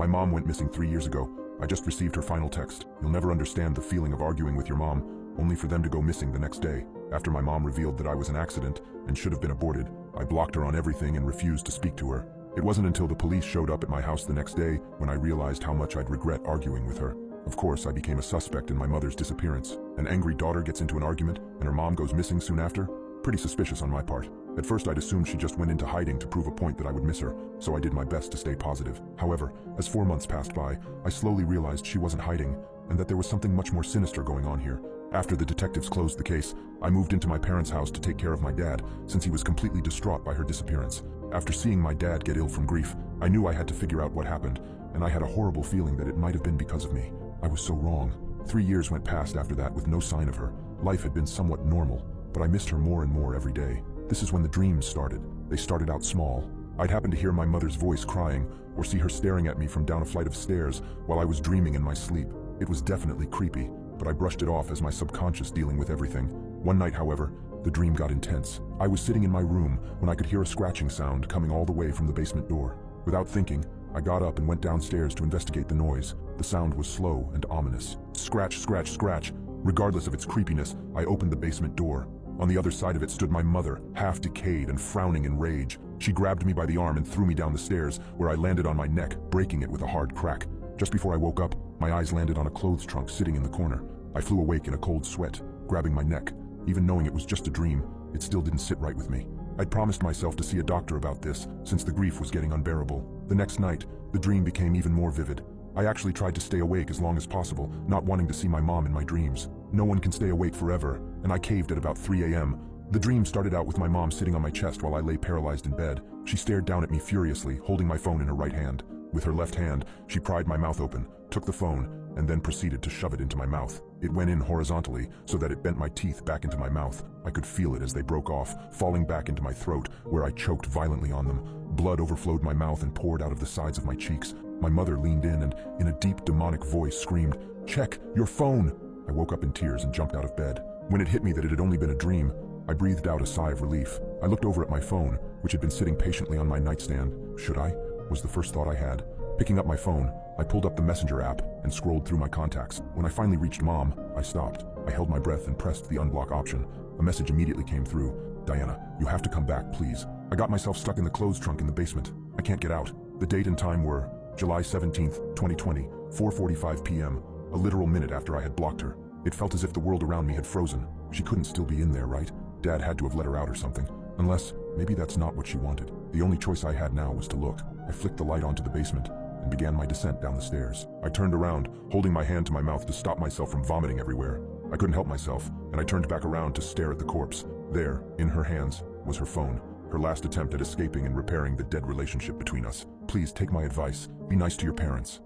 My mom went missing 3 years ago. I just received her final text. You'll never understand the feeling of arguing with your mom, only for them to go missing the next day. After my mom revealed that I was an accident and should have been aborted, I blocked her on everything and refused to speak to her. It wasn't until the police showed up at my house the next day when I realized how much I'd regret arguing with her. Of course, I became a suspect in my mother's disappearance. An angry daughter gets into an argument and her mom goes missing soon after? Pretty suspicious on my part. At first I'd assumed she just went into hiding to prove a point that I would miss her, so I did my best to stay positive. However, as 4 months passed by, I slowly realized she wasn't hiding, and that there was something much more sinister going on here. After the detectives closed the case, I moved into my parents' house to take care of my dad, since he was completely distraught by her disappearance. After seeing my dad get ill from grief, I knew I had to figure out what happened, and I had a horrible feeling that it might have been because of me. I was so wrong. 3 years went past after that with no sign of her. Life had been somewhat normal, but I missed her more and more every day. This is when the dreams started. They started out small. I'd happen to hear my mother's voice crying, or see her staring at me from down a flight of stairs while I was dreaming in my sleep. It was definitely creepy, but I brushed it off as my subconscious dealing with everything. One night, however, the dream got intense. I was sitting in my room when I could hear a scratching sound coming all the way from the basement door. Without thinking, I got up and went downstairs to investigate the noise. The sound was slow and ominous. Scratch, scratch, scratch. Regardless of its creepiness, I opened the basement door. On the other side of it stood my mother, half decayed and frowning in rage. She grabbed me by the arm and threw me down the stairs, where I landed on my neck, breaking it with a hard crack. Just before I woke up, my eyes landed on a clothes trunk sitting in the corner. I flew awake in a cold sweat, grabbing my neck. Even knowing it was just a dream, it still didn't sit right with me. I'd promised myself to see a doctor about this, since the grief was getting unbearable. The next night, the dream became even more vivid. I actually tried to stay awake as long as possible, not wanting to see my mom in my dreams. No one can stay awake forever, and I caved at about 3 a.m. The dream started out with my mom sitting on my chest while I lay paralyzed in bed. She stared down at me furiously, holding my phone in her right hand. With her left hand, she pried my mouth open, took the phone, and then proceeded to shove it into my mouth. It went in horizontally, so that it bent my teeth back into my mouth. I could feel it as they broke off, falling back into my throat, where I choked violently on them. Blood overflowed my mouth and poured out of the sides of my cheeks. My mother leaned in and, in a deep demonic voice, screamed, "Check your phone!" I woke up in tears and jumped out of bed. When it hit me that it had only been a dream, I breathed out a sigh of relief. I looked over at my phone, which had been sitting patiently on my nightstand. Should I? Was the first thought I had. Picking up my phone, I pulled up the Messenger app and scrolled through my contacts. When I finally reached Mom, I stopped. I held my breath and pressed the unblock option. A message immediately came through. "Diana, you have to come back, please. I got myself stuck in the clothes trunk in the basement. I can't get out." The date and time were July 17th, 2020, 4:45 p.m., a literal minute after I had blocked her. It felt as if the world around me had frozen. She couldn't still be in there, right? Dad had to have let her out or something. Unless, maybe that's not what she wanted. The only choice I had now was to look. I flicked the light onto the basement and began my descent down the stairs. I turned around, holding my hand to my mouth to stop myself from vomiting everywhere. I couldn't help myself, and I turned back around to stare at the corpse. There, in her hands, was her phone. Her last attempt at escaping and repairing the dead relationship between us. Please take my advice. Be nice to your parents.